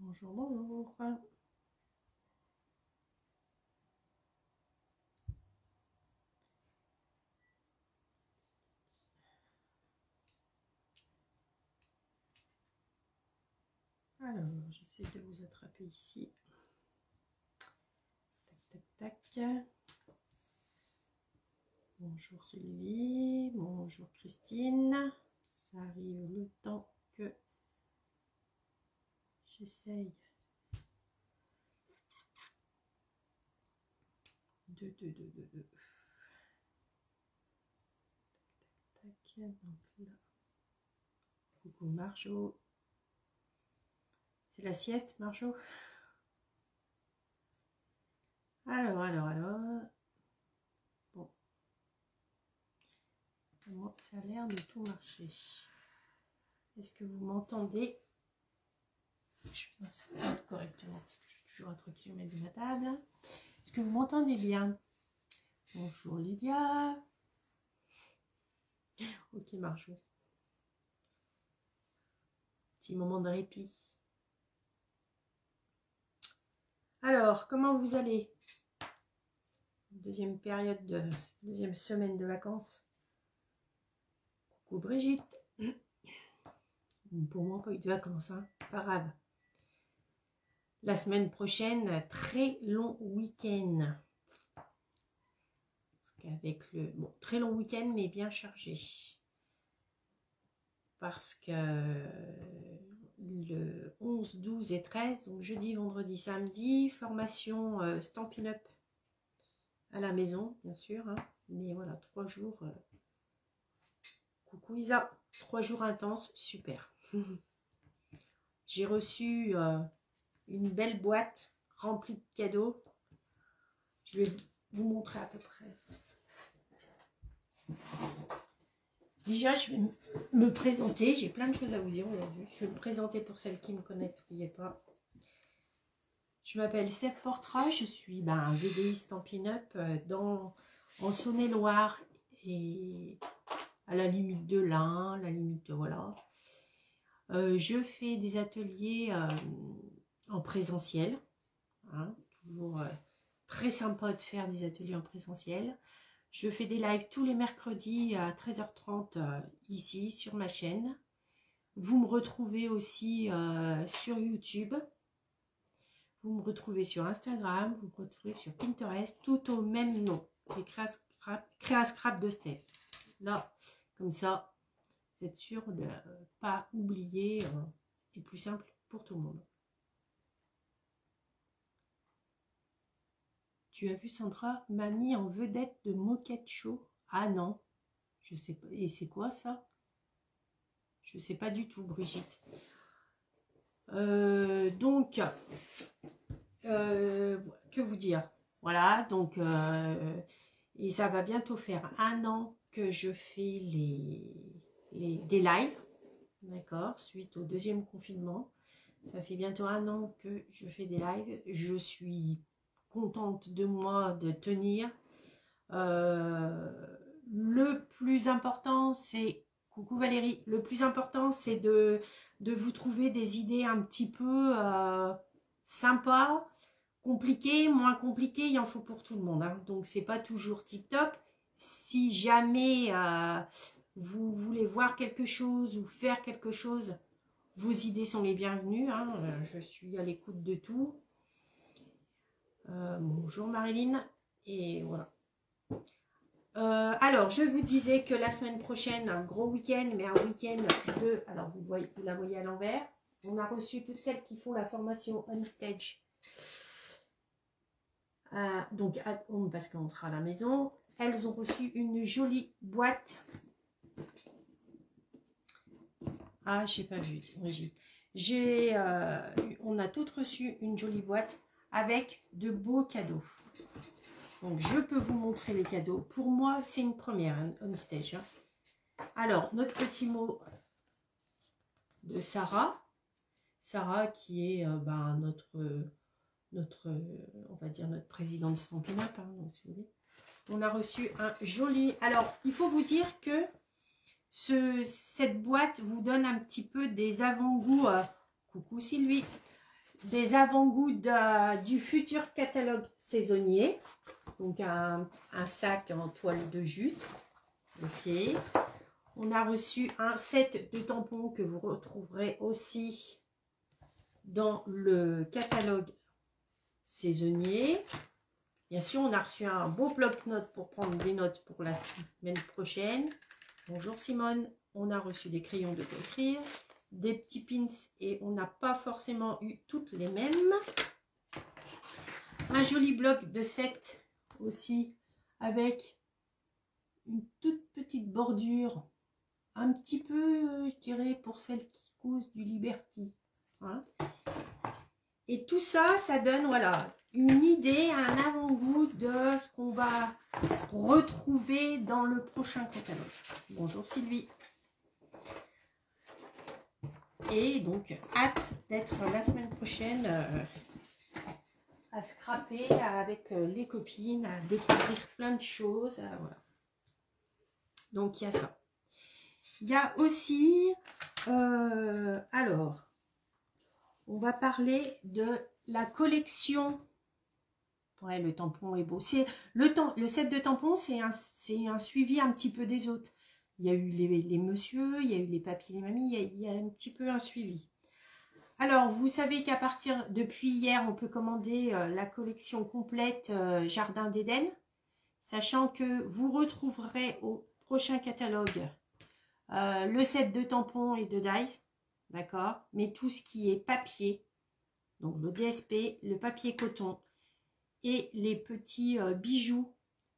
Bonjour, bonjour. Alors, j'essaie de vous attraper ici. Tac, tac, tac. Bonjour Sylvie, bonjour Christine. Ça arrive le temps que j'essaye de. Tac, donc là. Coucou Marjo. C'est la sieste, Marjo? Alors. Bon. Moi, ça a l'air de tout marcher. Est-ce que vous m'entendez? Je m'installe correctement parce que je suis toujours à 3 km de ma table. Est-ce que vous m'entendez bien? Bonjour Lydia. Ok Marjo. Petit moment de répit. Alors, comment vous allez? Deuxième période de deuxième semaine de vacances. Coucou Brigitte. Pour moi, pas eu de vacances, hein. Pas grave. La semaine prochaine, très long week-end. Avec le très long week-end, mais bien chargé. Parce que le 11, 12 et 13, donc jeudi, vendredi, samedi, formation Stampin' Up à la maison, bien sûr. Hein. Mais voilà, 3 jours. Coucou Isa, 3 jours intenses, super. J'ai reçu une belle boîte remplie de cadeaux. Je vais vous montrer à peu près. Déjà, je vais me présenter. J'ai plein de choses à vous dire aujourd'hui. Je vais me présenter pour celles qui ne me connaîtraient pas. Je m'appelle Steph Portra. Je suis VDI Stampin' Up en Saône-et-Loire et à la limite de l'Ain, la limite de voilà. Je fais des ateliers en présentiel. Hein, toujours très sympa de faire des ateliers en présentiel. Je fais des lives tous les mercredis à 13h30 ici sur ma chaîne. Vous me retrouvez aussi sur YouTube. Vous me retrouvez sur Instagram. Vous me retrouvez sur Pinterest. Tout au même nom. Les Créascrap de Steph. Là, comme ça, vous êtes sûr de ne pas oublier. Et plus simple pour tout le monde. Tu as vu Sandra m'a mis en vedette de Moquette Show. Ah non, je sais pas. Et c'est quoi ça? Je sais pas du tout, Brigitte. Donc, que vous dire? Voilà, donc, et ça va bientôt faire 1 an que je fais des lives, d'accord, suite au 2e confinement. Ça fait bientôt 1 an que je fais des lives. Je suis contente de moi de tenir. Le plus important, c'est... Coucou Valérie. Le plus important, c'est de vous trouver des idées un petit peu sympas, compliquées, moins compliquées. Il en faut pour tout le monde. Hein. Donc, c'est pas toujours tip-top. Si jamais vous voulez voir quelque chose ou faire quelque chose, vos idées sont les bienvenues. Hein. Je suis à l'écoute de tout. Bonjour Marilyn. Et voilà. Alors, je vous disais que la semaine prochaine, un gros week-end, mais un week-end de... Alors, vous la voyez à l'envers. On a reçu toutes celles qui font la formation on stage. Donc, at home, parce qu'on sera à la maison. Elles ont reçu une jolie boîte. Ah, je n'ai pas vu, Brigitte. On a toutes reçu une jolie boîte avec de beaux cadeaux. Donc, je peux vous montrer les cadeaux. Pour moi, c'est une première, hein, on stage. Hein. Alors, notre petit mot de Sarah. Sarah qui est notre, on va dire, notre présidente Stampin' Up, hein, donc, si vous voulez. On a reçu un joli... Alors, il faut vous dire que cette boîte vous donne un petit peu des avant-goûts. Coucou Sylvie. des avant-goûts du futur catalogue saisonnier. Donc un sac en toile de jute. Ok. On a reçu un set de tampons que vous retrouverez aussi dans le catalogue saisonnier. Bien sûr, on a reçu un beau bloc-notes pour prendre des notes pour la semaine prochaine. Bonjour Simone. On a reçu des crayons de écrire, des petits pins et on n'a pas forcément eu toutes les mêmes. Un joli bloc de 7 aussi avec une toute petite bordure. Un petit peu, je dirais, pour celles qui cousent du Liberty. Hein. Et tout ça, ça donne, voilà, une idée, un avant-goût de ce qu'on va retrouver dans le prochain catalogue. Bonjour Sylvie. Et donc, hâte d'être la semaine prochaine à scraper avec les copines, à découvrir plein de choses. Voilà. Donc, il y a ça. Il y a aussi, alors, on va parler de la collection. Ouais, le tampon est beau. Le set de tampons, c'est un suivi un petit peu des autres. Il y a eu les messieurs, il y a eu les papis, les mamies, il y a un petit peu un suivi. Alors, vous savez qu'à partir, depuis hier, on peut commander la collection complète Jardin d'Éden, sachant que vous retrouverez au prochain catalogue le set de tampons et de dies, d'accord, mais tout ce qui est papier, donc le DSP, le papier coton et les petits bijoux,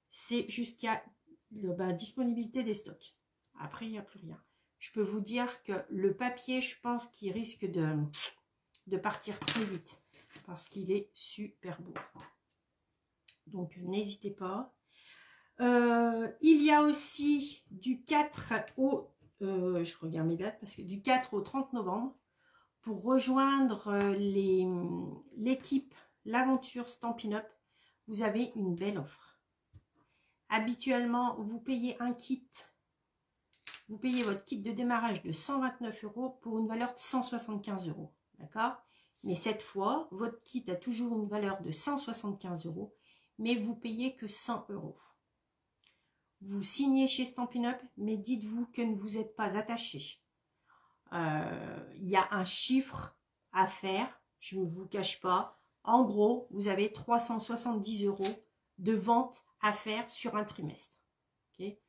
c'est jusqu'à disponibilité des stocks. Après, il n'y a plus rien. Je peux vous dire que le papier, je pense qu'il risque de partir très vite parce qu'il est super beau. Donc, n'hésitez pas. Il y a aussi du 4 au... je regarde mes dates parce que du 4 au 30 novembre pour rejoindre l'équipe L'Aventure Stampin' Up, vous avez une belle offre. Habituellement, vous payez un kit, vous payez votre kit de démarrage de 129 € pour une valeur de 175 €. D'accord? Mais cette fois, votre kit a toujours une valeur de 175 €, mais vous payez que 100 €. Vous signez chez Stampin' Up, mais dites-vous que vous n'êtes pas attaché. Il y a un chiffre à faire, je ne vous cache pas. En gros, vous avez 370 € de vente à faire sur un trimestre. Okay,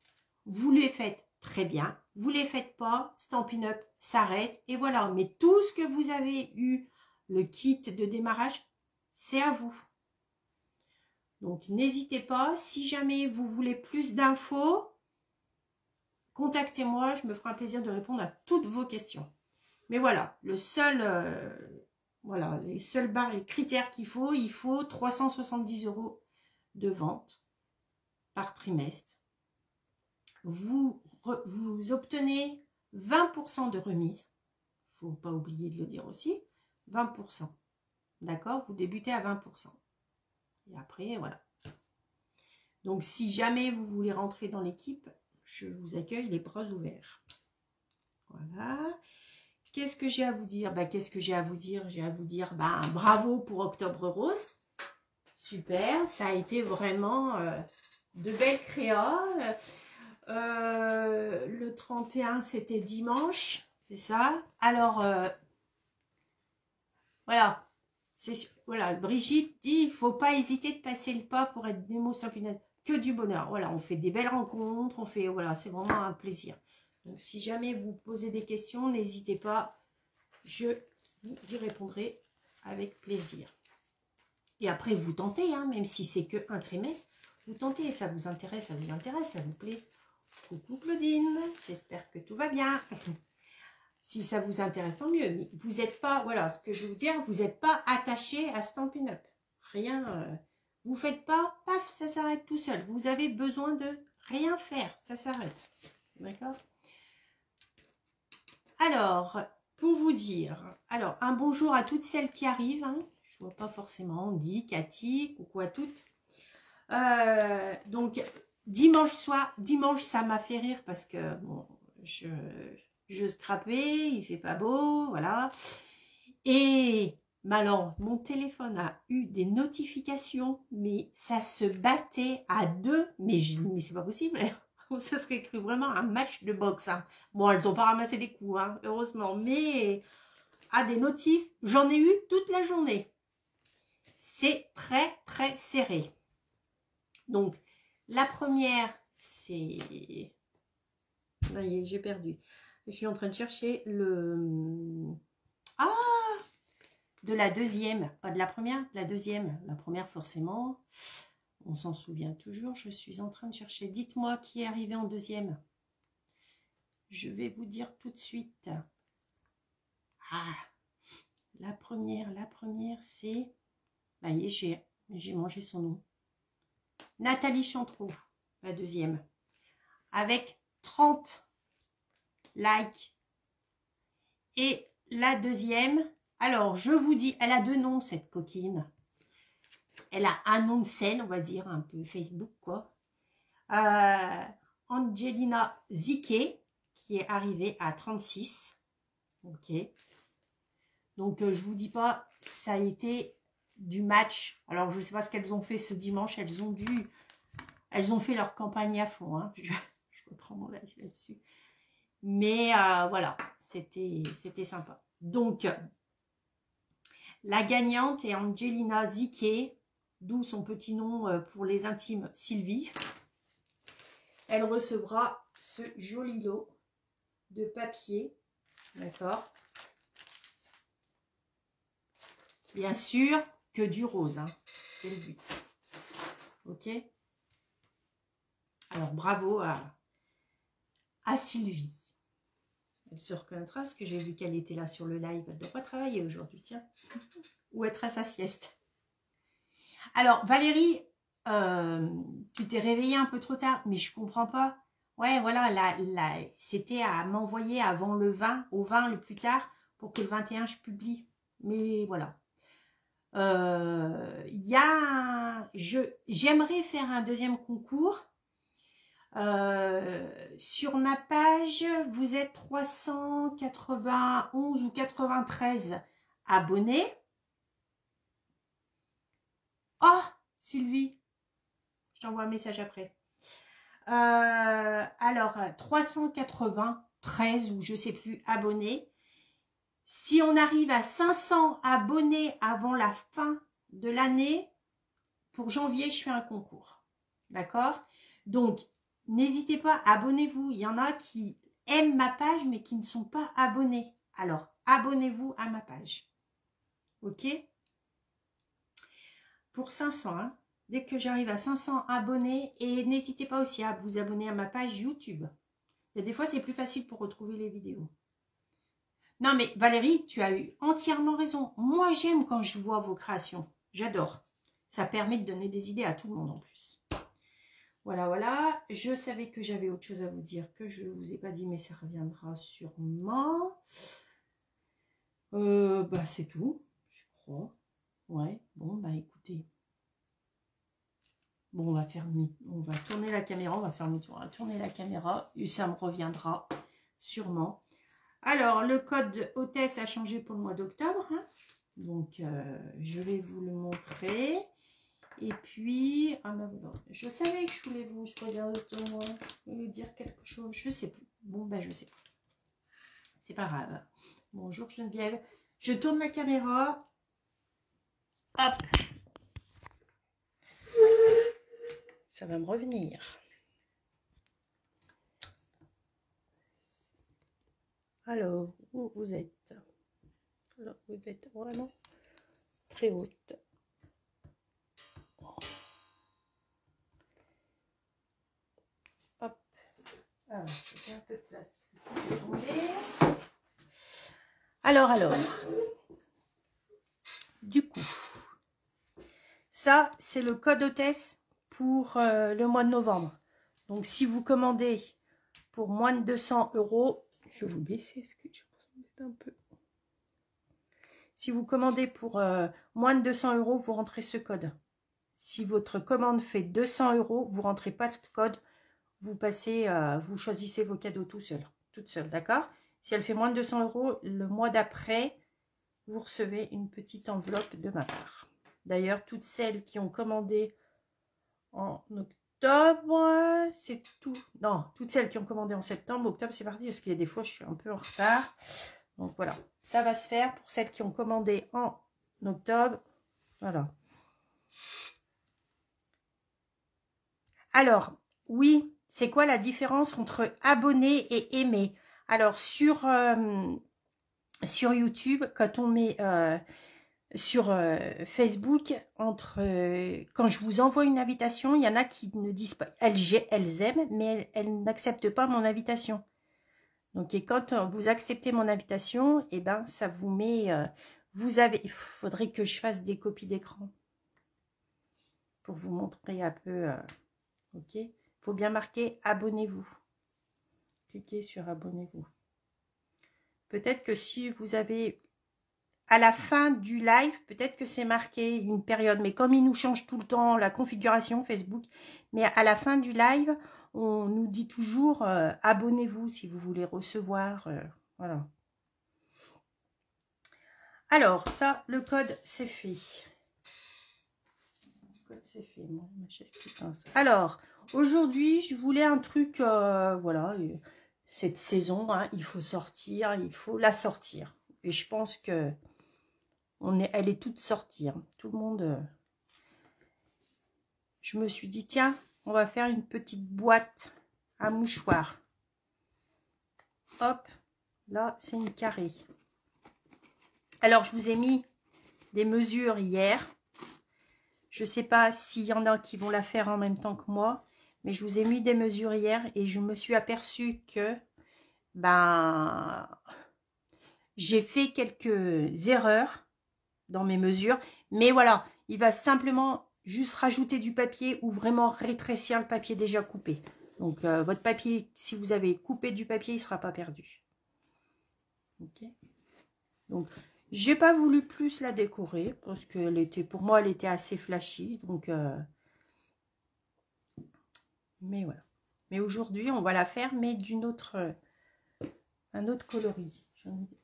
vous les faites très bien, vous les faites pas, Stampin' Up s'arrête et voilà. Mais tout ce que vous avez eu, le kit de démarrage, c'est à vous. Donc, n'hésitez pas. Si jamais vous voulez plus d'infos, contactez-moi. Je me ferai un plaisir de répondre à toutes vos questions. Mais voilà, les seules barres et critères qu'il faut, il faut 370 € de vente par trimestre. Vous obtenez 20% de remise. Il ne faut pas oublier de le dire aussi. 20%. D'accord? Vous débutez à 20%. Et après, voilà. Donc, si jamais vous voulez rentrer dans l'équipe, je vous accueille les bras ouverts. Voilà. Qu'est-ce que j'ai à vous dire? Qu'est-ce que j'ai à vous dire? J'ai à vous dire bravo pour Octobre Rose. Super. Ça a été vraiment de belles créas. Le 31, c'était dimanche. C'est ça. Alors, voilà. Voilà, Brigitte dit, il ne faut pas hésiter de passer le pas pour être démo Stampin' Up. Que du bonheur. Voilà, on fait des belles rencontres, voilà, c'est vraiment un plaisir. Donc, si jamais vous posez des questions, n'hésitez pas, je vous y répondrai avec plaisir. Et après, vous tentez, hein, même si c'est qu'un trimestre, vous tentez, ça vous intéresse, ça vous plaît. Coucou Claudine, j'espère que tout va bien. Si ça vous intéresse, tant mieux. Mais vous n'êtes pas, voilà, ce que je veux vous dire, vous n'êtes pas attaché à Stampin' Up. Rien, vous ne faites pas, paf, ça s'arrête tout seul. Vous avez besoin de rien faire, ça s'arrête. D'accord? Alors, pour vous dire, alors, un bonjour à toutes celles qui arrivent. Hein. Je ne vois pas forcément, Andy, Cathy, coucou à toutes. Donc, dimanche soir, dimanche, ça m'a fait rire parce que, bon, je scrapais, il fait pas beau, voilà. Et Mais alors, mon téléphone a eu des notifications, mais ça se battait à deux. Mais c'est pas possible. On se serait cru vraiment un match de boxe. Hein. Bon, elles ont pas ramassé des coups, hein, heureusement. Mais à des notifs, j'en ai eu toute la journée. C'est très, très serré. Donc, la première, c'est... Ça y est, j'ai perdu. Je suis en train de chercher le... Ah! De la deuxième, pas de la première, de la deuxième. La première, forcément, on s'en souvient toujours. Je suis en train de chercher. Dites-moi qui est arrivé en deuxième. Je vais vous dire tout de suite. Ah, la première, c'est... Bah, j'ai mangé son nom. Nathalie Chantereau, la deuxième. Avec 30 likes. Et la deuxième... Alors, je vous dis, elle a deux noms, cette coquine. Elle a un nom de scène, on va dire, un peu Facebook, quoi. Angelina Ziké, qui est arrivée à 36. Ok. Donc, je vous dis pas, ça a été du match. Alors, je sais pas ce qu'elles ont fait ce dimanche. Elles ont fait leur campagne à fond. Hein. Je reprends mon live là-dessus. Mais voilà, c'était sympa. Donc... La gagnante est Angelina Ziké, d'où son petit nom pour les intimes, Sylvie. Elle recevra ce joli lot de papier, d'accord. Bien sûr que du rose, hein, c'est le but. Ok. Alors bravo à Sylvie. Elle se reconnaîtra parce que j'ai vu qu'elle était là sur le live. Elle ne doit pas travailler aujourd'hui, tiens. Ou être à sa sieste. Alors, Valérie, tu t'es réveillée un peu trop tard, mais je comprends pas. Ouais, voilà, c'était à m'envoyer avant le 20, au 20 le plus tard, pour que le 21 je publie. Mais voilà. J'aimerais faire un deuxième concours. Sur ma page, vous êtes 391 ou 93 abonnés. Oh, Sylvie, je t'envoie un message après. Alors, 393 ou je sais plus abonnés. Si on arrive à 500 abonnés avant la fin de l'année, pour janvier, je fais un concours. D'accord? Donc, n'hésitez pas, abonnez-vous. Il y en a qui aiment ma page, mais qui ne sont pas abonnés. Alors, abonnez-vous à ma page. Ok? Pour 500, hein? Dès que j'arrive à 500 abonnés, et n'hésitez pas aussi à vous abonner à ma page YouTube. Et des fois, c'est plus facile pour retrouver les vidéos. Non, mais Valérie, tu as eu entièrement raison. Moi, j'aime quand je vois vos créations. J'adore. Ça permet de donner des idées à tout le monde en plus. Voilà, voilà. Je savais que j'avais autre chose à vous dire que je ne vous ai pas dit, mais ça reviendra sûrement. Bah, c'est tout, je crois. Ouais, bon, bah écoutez. Bon, on va tourner la caméra, on va faire demi-tour. On va tourner la caméra et ça me reviendra sûrement. Alors, le code hôtesse a changé pour le mois d'octobre. Hein. Donc, je vais vous le montrer. Et puis, ah ben voilà. Je savais que je voulais vous, je regarde moi, dire quelque chose. Je sais plus. Bon, ben je sais pas. C'est pas grave. Bonjour Geneviève. Je tourne la caméra. Hop. Ça va me revenir. Alors, où vous êtes? Alors, vous êtes vraiment très haute. Hop. Alors, je fais un peu de place parce que je vais tomber. Alors. Du coup, ça, c'est le code hôtesse pour le mois de novembre. Donc, si vous commandez pour moins de 200 €, je vais vous baisser, est-ce que je pense mettre un peu. Si vous commandez pour moins de 200 €, vous rentrez ce code. Si votre commande fait 200 €, vous rentrez pas ce code. Vous passez, vous choisissez vos cadeaux toute seule, d'accord? Si elle fait moins de 200 €, le mois d'après, vous recevez une petite enveloppe de ma part. D'ailleurs, toutes celles qui ont commandé en octobre, c'est tout. Non, toutes celles qui ont commandé en septembre, octobre, c'est parti, parce qu'il y a des fois, je suis un peu en retard. Donc voilà, ça va se faire pour celles qui ont commandé en octobre. Voilà. Alors, oui, c'est quoi la différence entre abonner et aimer? Alors, sur YouTube, quand on met sur Facebook, quand je vous envoie une invitation, il y en a qui ne disent pas, elles aiment, mais elles n'acceptent pas mon invitation. Donc, et quand vous acceptez mon invitation, et ben, ça vous met, il faudrait que je fasse des copies d'écran pour vous montrer un peu, ok. Il faut bien marquer abonnez-vous. Cliquez sur abonnez-vous. Peut-être que si vous avez à la fin du live, peut-être que c'est marqué une période, mais comme il nous change tout le temps la configuration Facebook, mais à la fin du live, on nous dit toujours abonnez-vous si vous voulez recevoir, voilà. Alors, ça, le code, c'est fait. Le code, c'est fait. Moi, ma chaise qui pince. Alors, aujourd'hui, je voulais un truc, voilà, cette saison, hein, il faut sortir, il faut la sortir. Et je pense que elle est toute sortie. Hein. Tout le monde... Je me suis dit, tiens, on va faire une petite boîte à mouchoirs. Hop, là, c'est une carrée. Alors, je vous ai mis des mesures hier. Je ne sais pas s'il y en a qui vont la faire en même temps que moi, mais je vous ai mis des mesures hier et je me suis aperçue que, ben, j'ai fait quelques erreurs dans mes mesures, mais voilà, il va simplement juste rajouter du papier ou vraiment rétrécir le papier déjà coupé. Donc, votre papier, si vous avez coupé du papier, il ne sera pas perdu. Ok. Donc, j'ai pas voulu plus la décorer parce que pour moi, elle était assez flashy. Donc, mais voilà. Mais aujourd'hui, on va la faire, mais un autre coloris.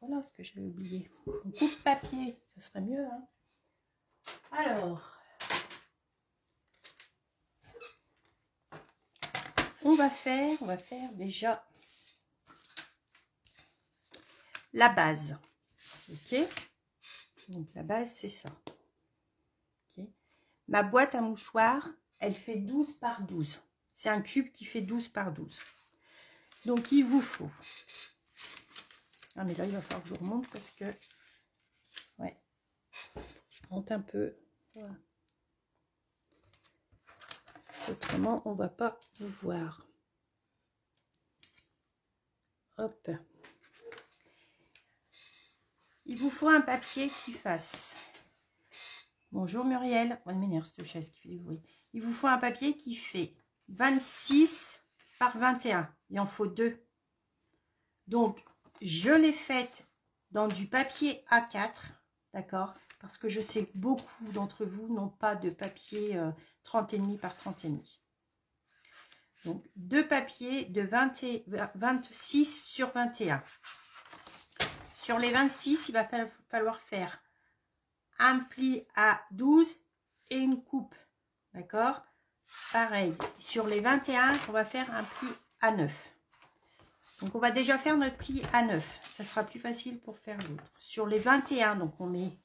Voilà ce que j'avais oublié. On coupe papier, ça serait mieux. Hein. Alors, on va faire déjà la base. Ok. Donc la base, c'est ça. Ok. Ma boîte à mouchoirs, elle fait 12 par 12. C'est un cube qui fait 12 par 12. Donc il vous faut. Ah mais là, il va falloir que je remonte parce que... Ouais. Je monte un peu. Voilà. Autrement, on ne va pas vous voir. Hop. Il vous faut un papier qui fasse... Bonjour Muriel. On m'énerve cette chaise qui fait du bruit. Il vous faut un papier qui fait 26 par 21. Il en faut 2. Donc, je l'ai faite dans du papier A4. D'accord? Parce que je sais que beaucoup d'entre vous n'ont pas de papier 30,5 par 30,5. Donc, 2 papiers de 26 sur 21. Sur les 26, il va falloir faire un pli à 12 et une coupe. D'accord? Pareil. Sur les 21, on va faire un pli à 9. Donc, on va déjà faire notre pli à 9. Ça sera plus facile pour faire l'autre. Sur les 21, donc on met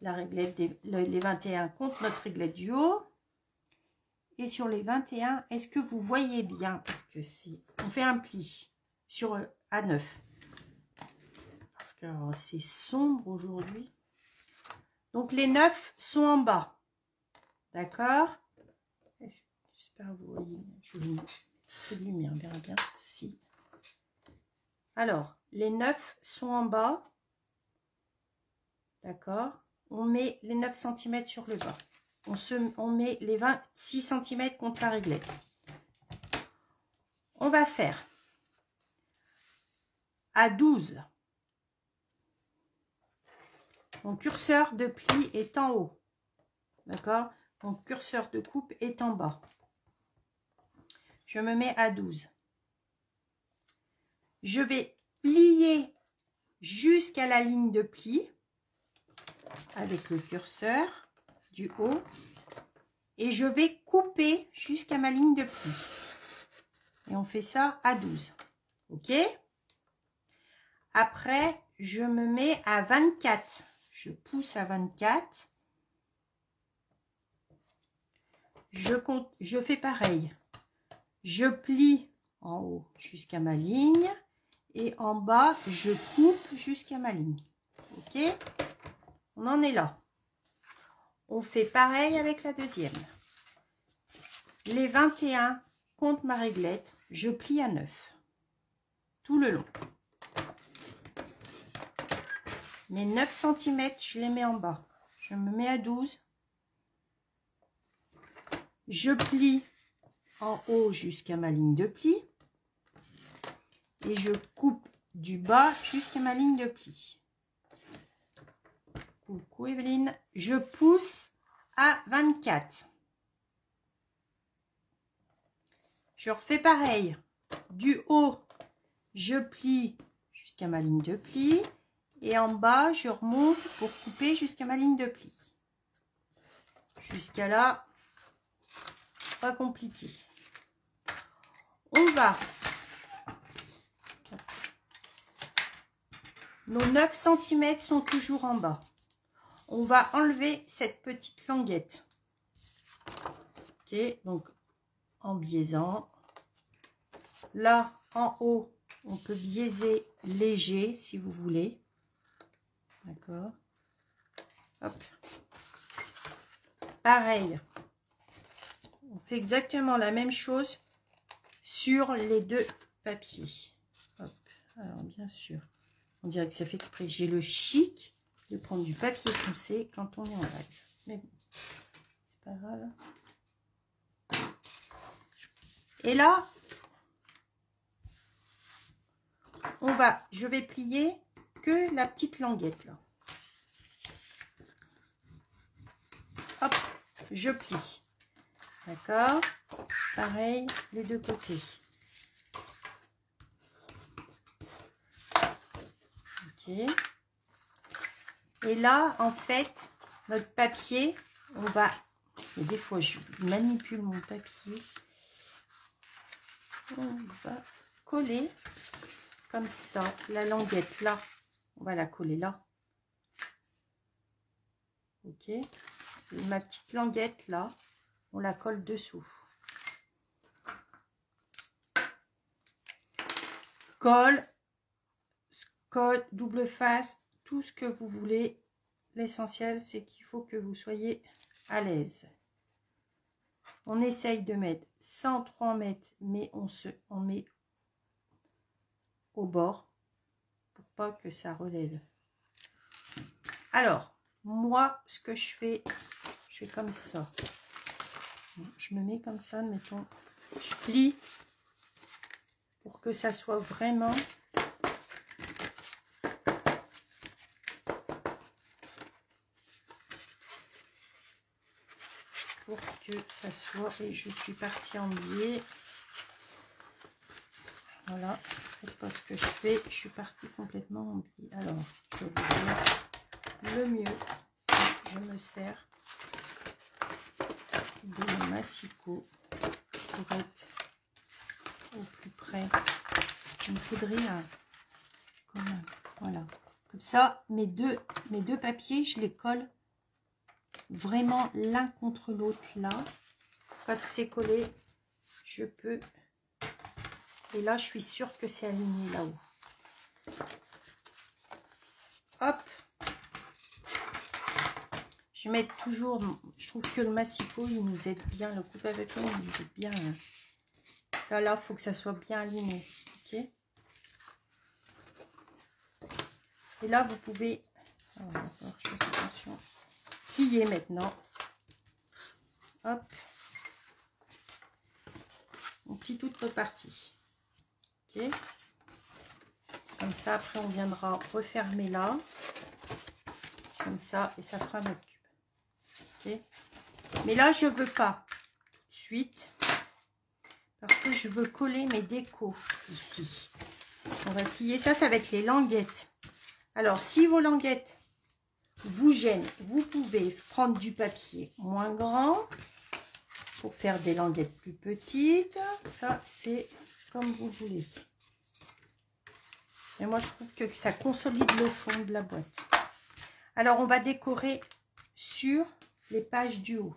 la réglette les 21 contre notre réglette du haut. Et sur les 21, est-ce que vous voyez bien? Parce que c'est... On fait un pli sur à 9. Parce que c'est sombre aujourd'hui. Donc, les 9 sont en bas. D'accord? J'espère que vous voyez. Je vous mets de lumière, bien, bien. Si. Alors, les 9 sont en bas. D'accord? On met les 9 cm sur le bas. On met les 26 cm contre la réglette. On va faire à 12. Mon curseur de pli est en haut. D'accord? Mon curseur de coupe est en bas. Je me mets à 12. Je vais plier jusqu'à la ligne de pli. avec le curseur du haut et je vais couper jusqu'à ma ligne de pli. Et on fait ça à 12. Ok? Après, je me mets à 24. Je pousse à 24. Je fais pareil. Je plie en haut jusqu'à ma ligne et en bas, je coupe jusqu'à ma ligne. Ok? On en est là. On fait pareil avec la deuxième. Les 21, compte ma réglette, je plie à 9. Tout le long. Mes 9 cm, je les mets en bas. Je me mets à 12. Je plie en haut jusqu'à ma ligne de pli. Et je coupe du bas jusqu'à ma ligne de pli. Coucou Evelyne. Je pousse à 24. Je refais pareil. Du haut, je plie jusqu'à ma ligne de pli. Et en bas, je remonte pour couper jusqu'à ma ligne de pli. Jusqu'à là, pas compliqué. On va. Nos 9 cm sont toujours en bas. On va enlever cette petite languette. Ok, donc en biaisant. Là, en haut, on peut biaiser léger si vous voulez. D'accord. Hop. Pareil. On fait exactement la même chose sur les deux papiers. Hop. Alors, bien sûr, on dirait que ça fait exprès. J'ai le chic de prendre du papier foncé quand on est en live. Mais bon, c'est pas grave. Et là, je vais plier que la petite languette là. Hop, je plie. D'accord? Pareil, les deux côtés. Ok. Et là, en fait, notre papier, on va... Et des fois, je manipule mon papier. On va coller comme ça. La languette là, on va la coller là. Ok. Et ma petite languette là, on la colle dessous. Colle, scotch, double face, tout ce que vous voulez. L'essentiel, c'est qu'il faut que vous soyez à l'aise. On essaye de mettre sans trop en mettre, mais on met au bord pour pas que ça relève. Alors, moi, ce que je fais comme ça. Je me mets comme ça, mettons, je plie pour que ça soit vraiment et je suis partie en biais. Voilà, c'est pas ce que je fais, je suis partie complètement en biais. Alors, je vais vous dire le mieux, si je me sers de mon massicot pour être au plus près. Il me faudrait quand même, voilà, comme ça, mes deux papiers, je les colle vraiment l'un contre l'autre là. Quand c'est collé, je peux, et là je suis sûre que c'est aligné là-haut. Hop, je mets toujours, je trouve que le massicot il nous aide bien, le coupe à papier il nous aide bien. Ça là, faut que ça soit bien aligné. Ok. Et là vous pouvez, attention, plier maintenant. Hop. On plie toute notre partie. Ok. Comme ça, après, on viendra refermer là. Comme ça, et ça fera notre cube. Ok. Mais là, je veux pas tout de suite. Parce que je veux coller mes décos ici. On va plier ça, ça va être les languettes. Alors, si vos languettes, vous gêne, vous pouvez prendre du papier moins grand pour faire des languettes plus petites. Ça, c'est comme vous voulez. Et moi, je trouve que ça consolide le fond de la boîte. Alors, on va décorer sur les pages du haut.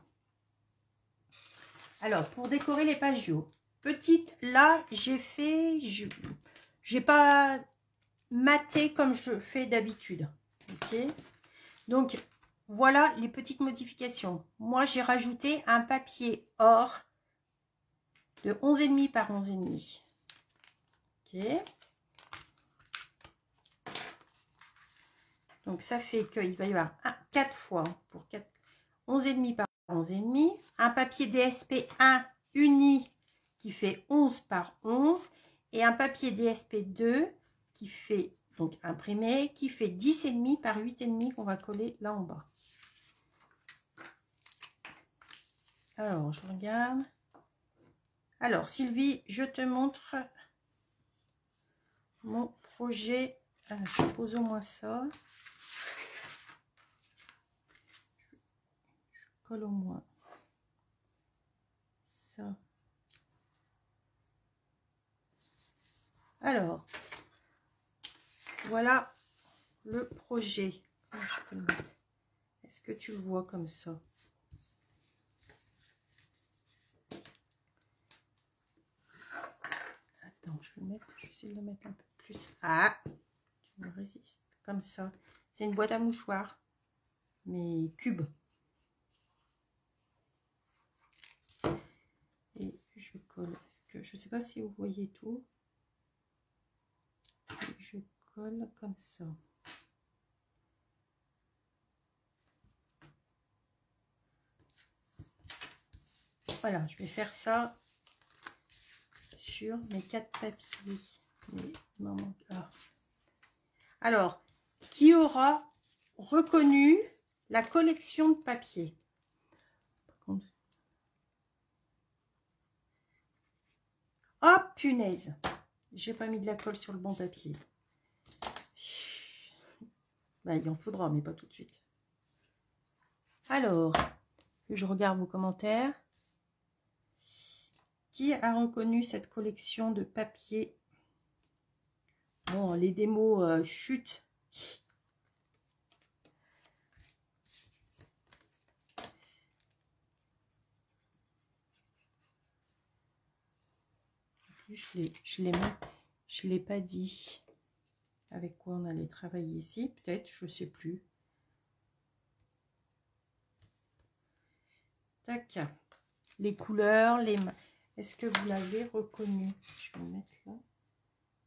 Alors, pour décorer les pages du haut, petite, là, j'ai fait, j'ai pas maté comme je fais d'habitude. Ok. Donc, voilà les petites modifications. Moi, j'ai rajouté un papier or de 11,5 par 11,5. Ok. Donc, ça fait qu'il va y avoir 4 fois pour 11,5 par 11,5. Un papier DSP 1 uni qui fait 11 par 11. Et un papier DSP 2 qui fait, donc imprimé, qui fait 10,5 par 8,5 qu'on va coller là en bas. Alors, je regarde. Alors, Sylvie, je te montre mon projet. Je pose au moins ça. Je colle au moins ça. Alors, voilà le projet. Je peux le mettre. Est-ce que tu le vois comme ça? Attends, je vais essayer de le mettre un peu plus. Ah, tu me résistes. Comme ça. C'est une boîte à mouchoirs, mais cube. Et je colle. Est-ce que je sais pas si vous voyez tout. Et je colle comme ça. Voilà, je vais faire ça sur mes 4 papiers. Mais il m'en manque un. Alors, qui aura reconnu la collection de papier? Par contre... Oh, punaise! J'ai pas mis de la colle sur le bon papier. Ben, il en faudra, mais pas tout de suite. Alors, que je regarde vos commentaires. Qui a reconnu cette collection de papier? Bon, les démos chutent. Je l'ai pas dit avec quoi on allait travailler ici. Peut-être, je sais plus. Tac. Les couleurs, les... Est-ce que vous l'avez reconnu? Je vais le mettre là.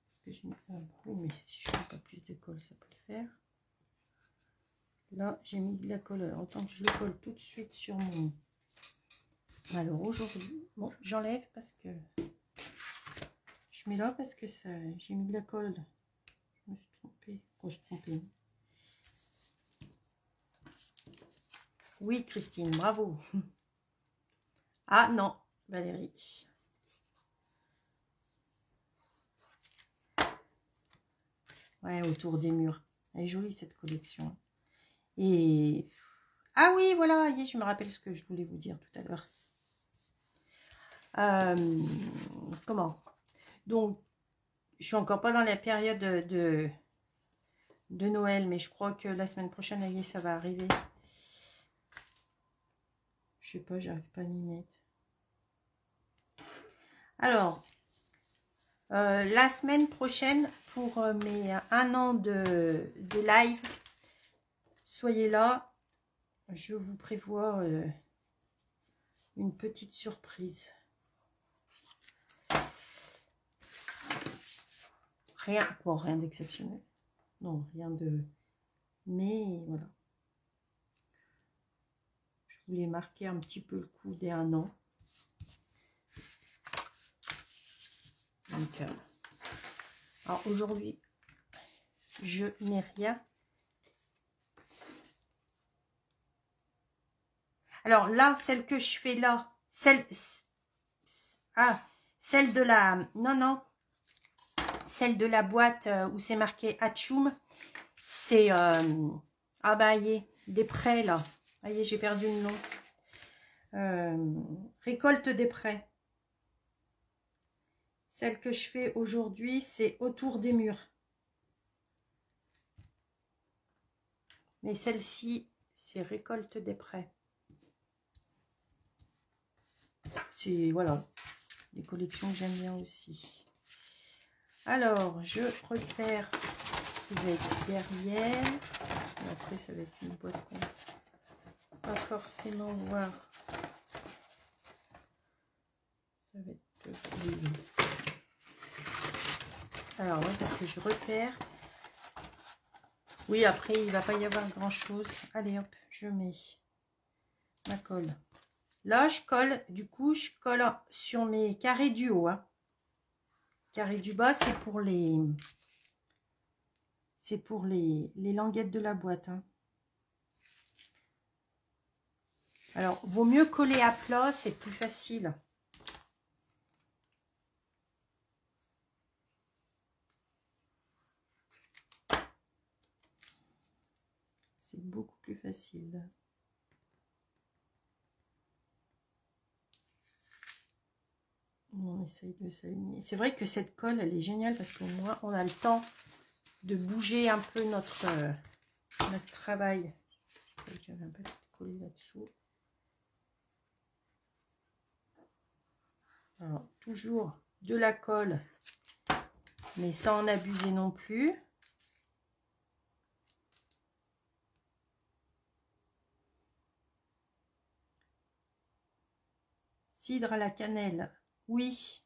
Parce que j'ai mis... oui, mais si je mets pas plus de colle, ça peut le faire. Là, j'ai mis de la colle. Autant que je le colle tout de suite sur mon... Alors aujourd'hui, bon, j'enlève parce que... Je mets là parce que ça... J'ai mis de la colle. Je me suis trompée. Oh, je trompée. Oui, Christine, bravo. Ah non, Valérie. Ouais, autour des murs. Elle est jolie cette collection. Et... Ah oui, voilà, je me rappelle ce que je voulais vous dire tout à l'heure. Comment? Donc, je suis encore pas dans la période de Noël, mais je crois que la semaine prochaine, ça va arriver. Je sais pas, j'arrive pas à m'y mettre. Alors, la semaine prochaine, pour mes 1 an de live, soyez là. Je vous prévois une petite surprise. Rien d'exceptionnel. Non, rien de... Mais voilà. Je voulais marquer un petit peu le coup des 1 an. Donc, alors aujourd'hui, je n'ai rien. Alors là, celle que je fais là, celle de la... Non. Celle de la boîte où c'est marqué Hatchoum, c'est... Ah bah, des prêts là. Ah, j'ai perdu le nom. Récolte des prêts. Celle que je fais aujourd'hui, c'est autour des murs. Mais celle-ci, c'est récolte des prêts. C'est, voilà, des collections que j'aime bien aussi. Alors, je repère ce qui va être derrière. Et après, ça va être une boîte qu'on va pas forcément voir. Ça va être... Alors, ouais, parce que je repère. Oui, après, il va pas y avoir grand-chose. Allez, hop, je mets ma colle. Là, je colle, du coup, je colle sur mes carrés du haut. Hein. Carrés du bas, c'est pour les... C'est pour les languettes de la boîte. Hein. Alors, vaut mieux coller à plat, c'est plus facile. C'est beaucoup plus facile. On essaye de s'aligner. C'est vrai que cette colle, elle est géniale parce qu'au moins, on a le temps de bouger un peu notre travail. J'avais un peu collé là-dessous. Alors, toujours de la colle, mais sans en abuser non plus. Cidre à la cannelle, oui.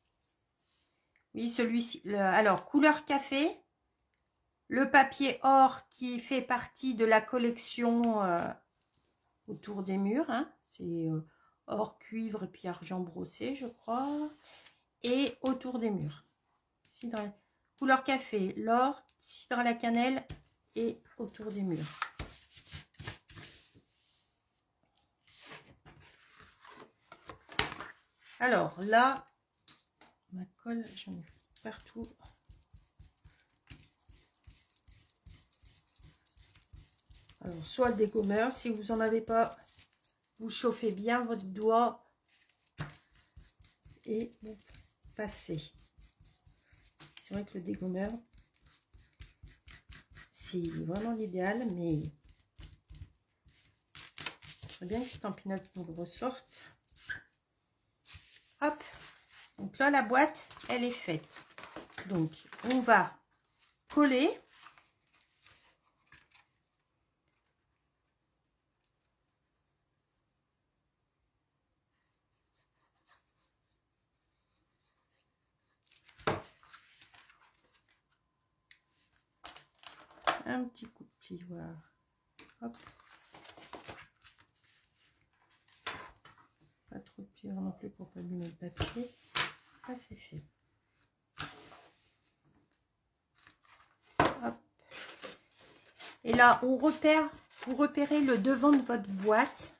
Oui, celui-ci. Alors, couleur café. Le papier or qui fait partie de la collection autour des murs. Hein. C'est or, cuivre et puis argent brossé, je crois. Et autour des murs. Cidre, couleur café, l'or, cidre à la cannelle et autour des murs. Alors là, ma colle, j'en ai partout. Alors, soit le dégommeur, si vous n'en avez pas, vous chauffez bien votre doigt et vous passez. C'est vrai que le dégommeur, c'est vraiment l'idéal, mais ce serait bien que Stampin' Up nous le ressorte. Hop, donc là, la boîte, elle est faite. Donc, on va coller. Un petit coup de plioir. Hop. Pas trop de plioir non plus pour pas abîmer le papier. Ah, c'est fait. Hop. Et là, on repère, vous repérez le devant de votre boîte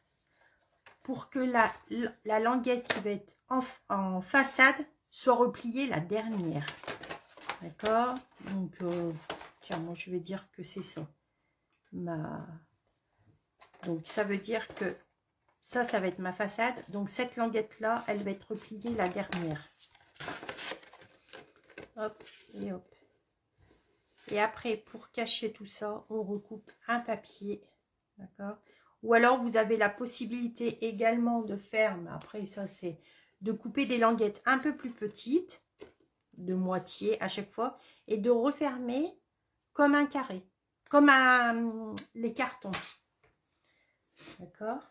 pour que la languette qui va être en façade soit repliée la dernière. D'accord? Donc, tiens, moi je vais dire que c'est ça. Donc, ça veut dire que ça va être ma façade. Donc, cette languette-là, elle va être repliée la dernière. Hop, et hop. Et après, pour cacher tout ça, on recoupe un papier. D'accord? Ou alors, vous avez la possibilité également de faire, mais après, ça, c'est de couper des languettes un peu plus petites, de moitié à chaque fois, et de refermer comme un carré, comme les cartons. D'accord?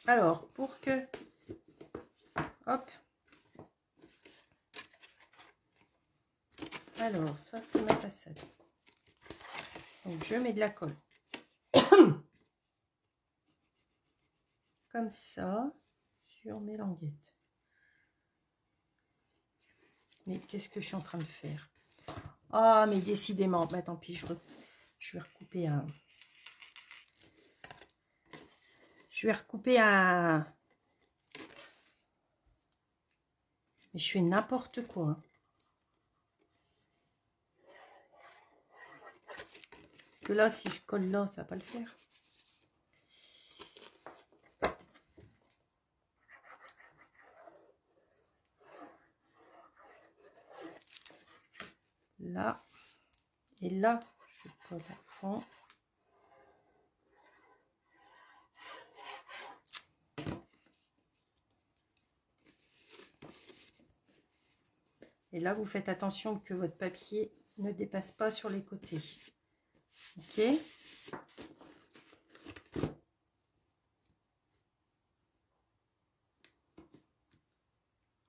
Alors, pour que... Hop. Alors, ça, c'est ma façade. Donc, je mets de la colle. Comme ça, sur mes languettes. Mais qu'est-ce que je suis en train de faire? Ah, mais décidément. Bah, tant pis, je vais recouper un... Je vais recouper un... Mais je fais n'importe quoi. Hein. que là, si je colle là, ça va pas le faire. Là. Et là, je colle à fond. Et là, vous faites attention que votre papier ne dépasse pas sur les côtés. Ok.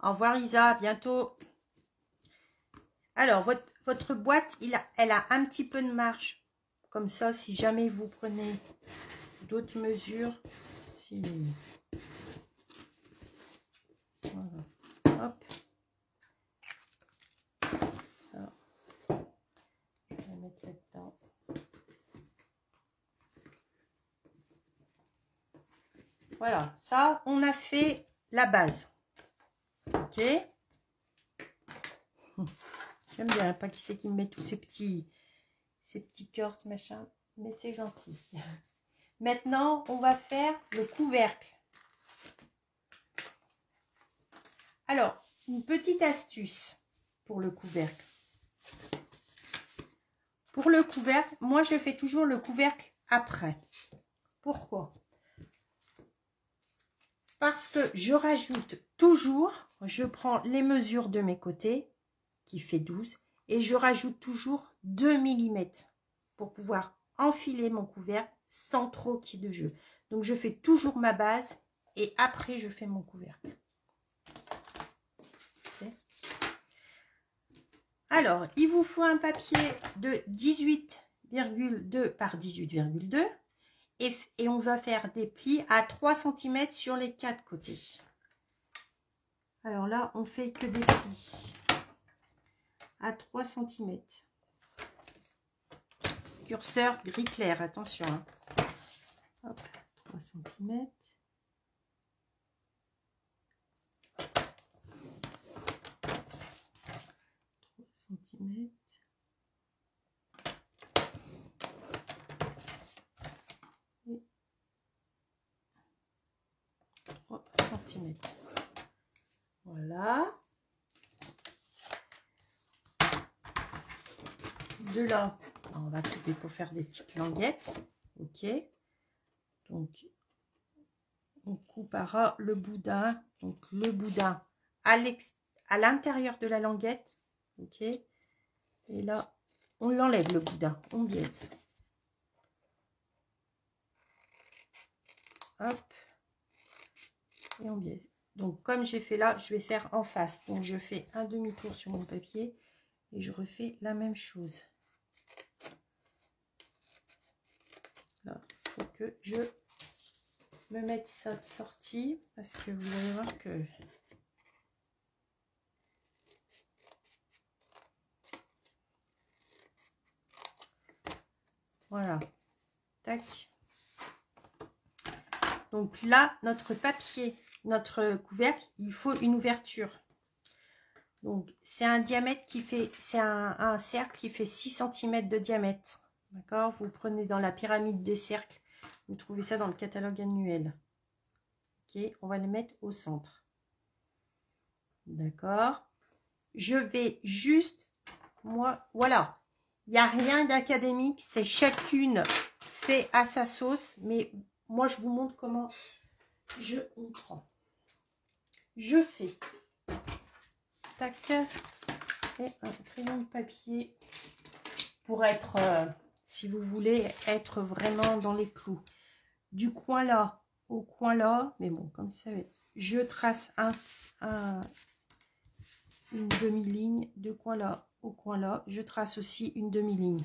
Au revoir Isa, à bientôt. Alors, votre boîte, elle a un petit peu de marge. Comme ça, si jamais vous prenez d'autres mesures. Si... Voilà. Hop. Ça. Je vais mettre là-dedans. Voilà, ça, on a fait la base. Ok. J'aime bien, pas qui c'est qui me met tous ces petits cœurs, ce machin, mais c'est gentil. Maintenant, on va faire le couvercle. Alors, une petite astuce pour le couvercle. Pour le couvercle, moi, je fais toujours le couvercle après. Pourquoi? Parce que je rajoute toujours, je prends les mesures de mes côtés, qui fait 12, et je rajoute toujours 2 mm pour pouvoir enfiler mon couvercle sans trop qu'il y ait de jeu. Donc, je fais toujours ma base et après, je fais mon couvercle. Alors, il vous faut un papier de 18,2 par 18,2 et on va faire des plis à 3 cm sur les 4 côtés. Alors là, on fait que des plis à 3 cm. Curseur gris clair, attention. Hein. Hop, 3 cm. Cm. 3 cm. Voilà. De là, on va couper pour faire des petites languettes. Ok. Donc, on coupera le boudin. Donc, le boudin à l'intérieur de la languette. Ok. Et là, on l'enlève le boudin. On biaise. Hop. Et on biaise. Donc, comme j'ai fait là, je vais faire en face. Donc, je fais un demi-tour sur mon papier et je refais la même chose. Là, il faut que je me mette ça de sortie parce que vous allez voir que voilà. Tac. Donc là, notre papier, notre couvercle, il faut une ouverture. Donc, c'est un diamètre qui fait, c'est un cercle qui fait 6 cm de diamètre. D'accord? Vous prenez dans la pyramide des cercles. Vous trouvez ça dans le catalogue annuel. Ok, on va le mettre au centre. D'accord? Je vais juste, moi, voilà. Il n'y a rien d'académique, c'est chacune fait à sa sauce. Mais moi, je vous montre comment je m'y prends. Je fais, tac, et un crayon de papier pour être, si vous voulez, être vraiment dans les clous. Du coin là au coin là, mais bon, comme ça, je trace une demi-ligne, de coin là au coin là, je trace aussi une demi-ligne.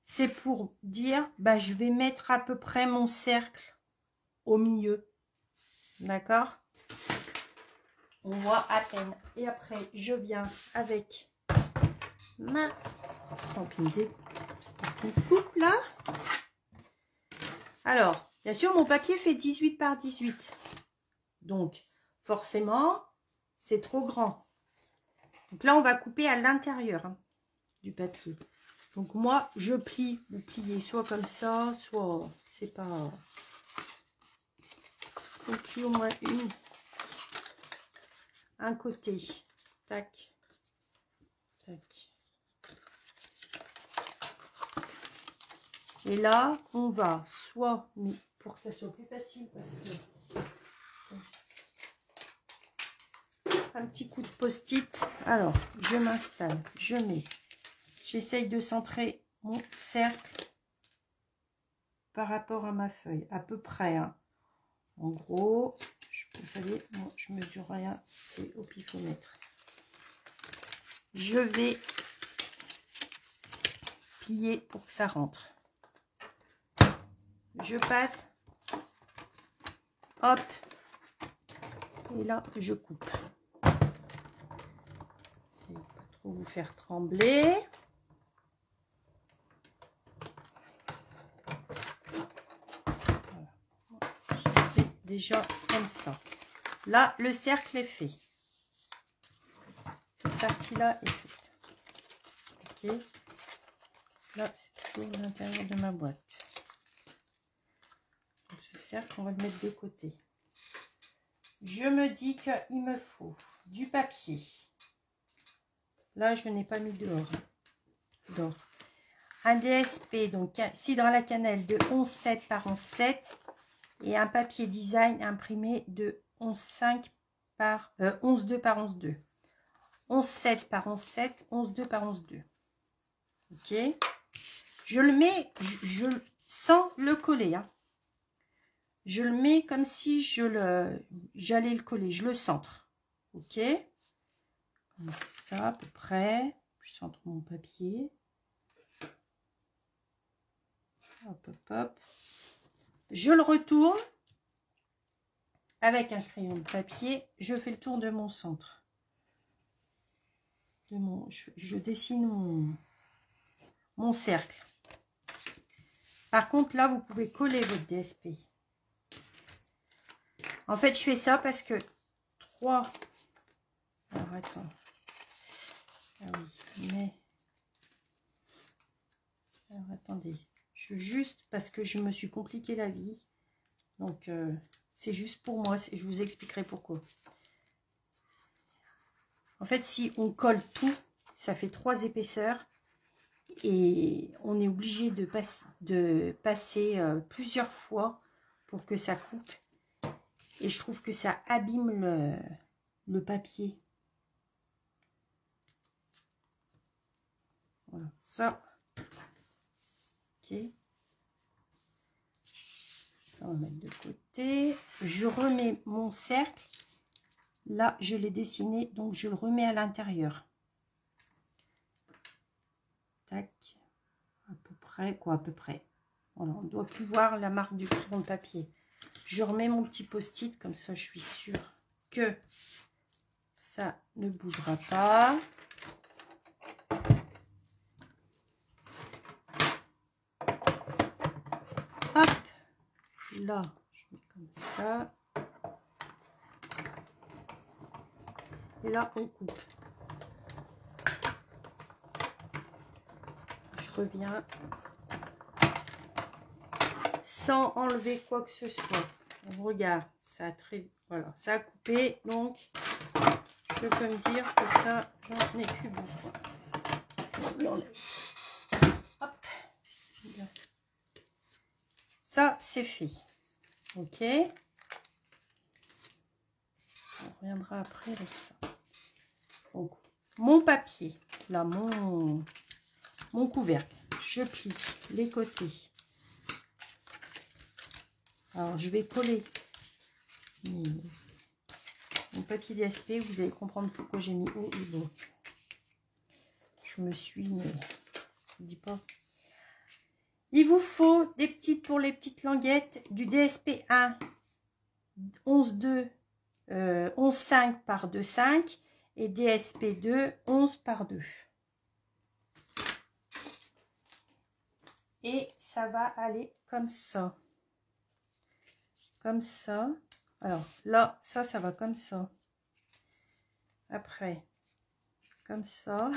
C'est pour dire, bah, je vais mettre à peu près mon cercle au milieu. D'accord? On voit à peine. Et après, je viens avec ma stampine coupe là. Alors, bien sûr, mon papier fait 18 par 18. Donc, forcément, c'est trop grand. Donc là, on va couper à l'intérieur du papier. Donc moi, je plie. Vous pliez soit comme ça, soit c'est pas... On plie au moins un côté. Tac. Tac. Et là, on va soit, mais pour que ça soit plus facile, parce que un petit coup de post-it. Alors, je m'installe, je mets, j'essaye de centrer mon cercle par rapport à ma feuille, à peu près. Hein. En gros, vous savez, moi, je mesure rien, c'est au pifomètre. Je vais plier pour que ça rentre. Je passe, hop, et là, je coupe. Essayez de pas trop vous faire trembler. Voilà. Je fais déjà comme ça. Là, le cercle est fait. Cette partie-là est faite. Ok. Là, c'est toujours l'intérieur de ma boîte. Donc, ce cercle, on va le mettre de côté. Je me dis qu'il me faut du papier. Là, je n'ai pas mis dehors. Un DSP, donc cidre à la cannelle de 11,7 par 11,7 et un papier design imprimé de 11,5 par 11,2 par 11,2. 11,7 par 11,7, 11,2 par 11,2. Ok. Je le mets, sans le coller. Hein. Je le mets comme si j'allais le coller. Je le centre. Ok. Comme ça, à peu près. Je centre mon papier. Hop, hop, hop. Je le retourne. Avec un crayon de papier, je fais le tour de mon centre. Je dessine mon cercle. Par contre, là, vous pouvez coller votre DSP. En fait, je fais ça parce que 3... Alors, attends. Ah oui, mais... Alors, attendez. Juste parce que je me suis compliqué la vie. Donc, c'est juste pour moi. Je vous expliquerai pourquoi. En fait, si on colle tout, ça fait 3 épaisseurs. Et on est obligé de passer plusieurs fois pour que ça coupe. Et je trouve que ça abîme le papier. Voilà, ça. Ok. Ça, on va mettre de côté. Je remets mon cercle. Là, je l'ai dessiné, donc je le remets à l'intérieur. Tac. À peu près, quoi, à peu près. Voilà, on ne doit plus voir la marque du crayon de papier. Je remets mon petit post-it, comme ça je suis sûre que ça ne bougera pas. Hop, là, je mets comme ça. Et là, on coupe. Je reviens sans enlever quoi que ce soit. On regarde, ça a voilà, ça a coupé, donc je peux me dire que ça, j'en ai plus besoin. Je l'enlève. Hop. Ça, c'est fait. Ok. On reviendra après avec ça. Donc, mon papier, là, mon couvercle, je plie les côtés. Alors, je vais coller mon papier DSP. Vous allez comprendre pourquoi j'ai mis haut et bas. Je me suis... je dis pas. Il vous faut des petites, pour les petites languettes, du DSP 1, 11,2, 11,5 par 2,5 et DSP 2, 11 par 2. Et ça va aller comme ça. Comme ça. Alors là, ça va comme ça. Après, comme ça.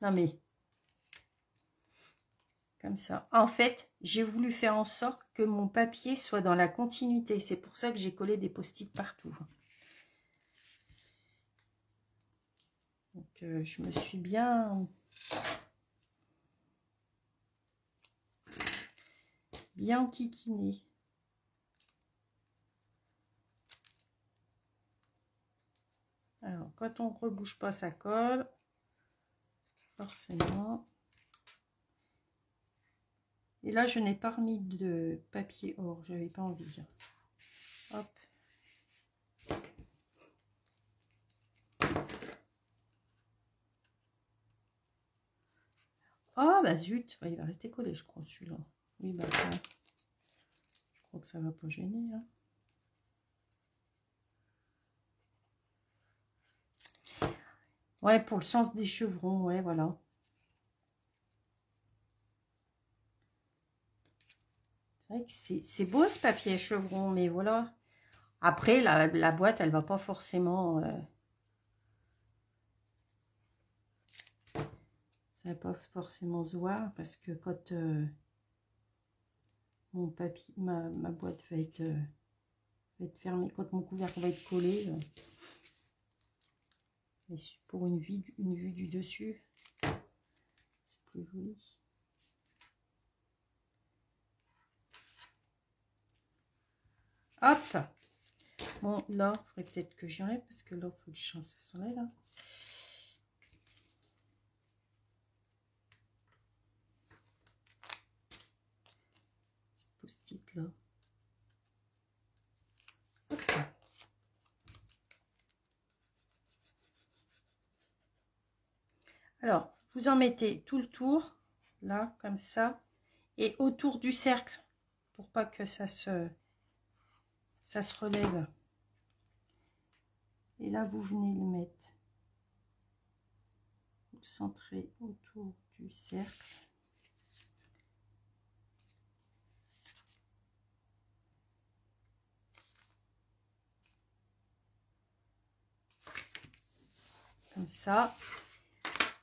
Non mais, Comme ça. En fait, j'ai voulu faire en sorte que mon papier soit dans la continuité. C'est pour ça que j'ai collé des post-it partout. Donc, je me suis bien enquiquinée. Alors, quand on ne rebouge pas, ça colle. Forcément. Et là, je n'ai pas remis de papier or. Je n'avais pas envie. Hop. Oh, bah zut. Il va rester collé, je crois, celui-là. Oui, bah ça. Je crois que ça va pas gêner, hein. Ouais, pour le sens des chevrons, ouais, voilà. C'est vrai que c'est beau ce papier chevron, mais voilà. Après, la boîte, elle va pas forcément... ça va pas forcément se voir, parce que quand mon papier, ma boîte va être fermée, quand mon couvercle va être collé, et pour une vue du dessus, c'est plus joli. Hop. Bon, là, il faudrait peut-être que j'enlève, parce que là, il faut que je change ça s'enlève, là. Ce post-it, là. Hop. Alors, vous en mettez tout le tour, là, comme ça, et autour du cercle, pour pas que ça se relève. Et là, vous venez le mettre, vous centrez autour du cercle. Comme ça.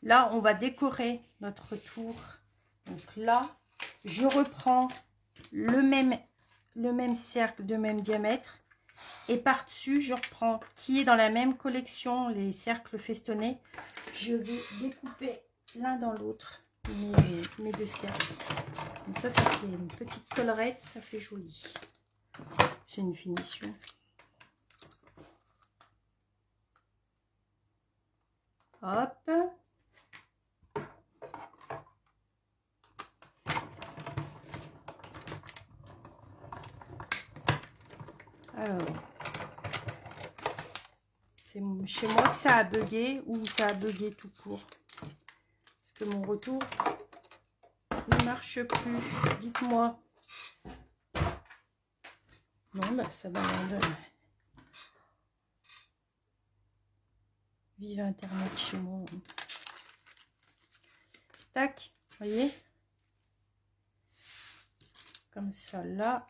Là, on va décorer notre tour. Donc là, je reprends le même cercle de même diamètre. Et par-dessus, je reprends, qui est dans la même collection, les cercles festonnés. Je vais découper l'un dans l'autre mes deux cercles. Comme ça fait une petite collerette, ça fait joli. C'est une finition. Hop. Alors, c'est chez moi que ça a bugué ou ça a bugué tout court. Parce que mon retour ne marche plus. Dites-moi. Non, bah ça va. Vive Internet chez moi. Tac, voyez. Comme ça, là.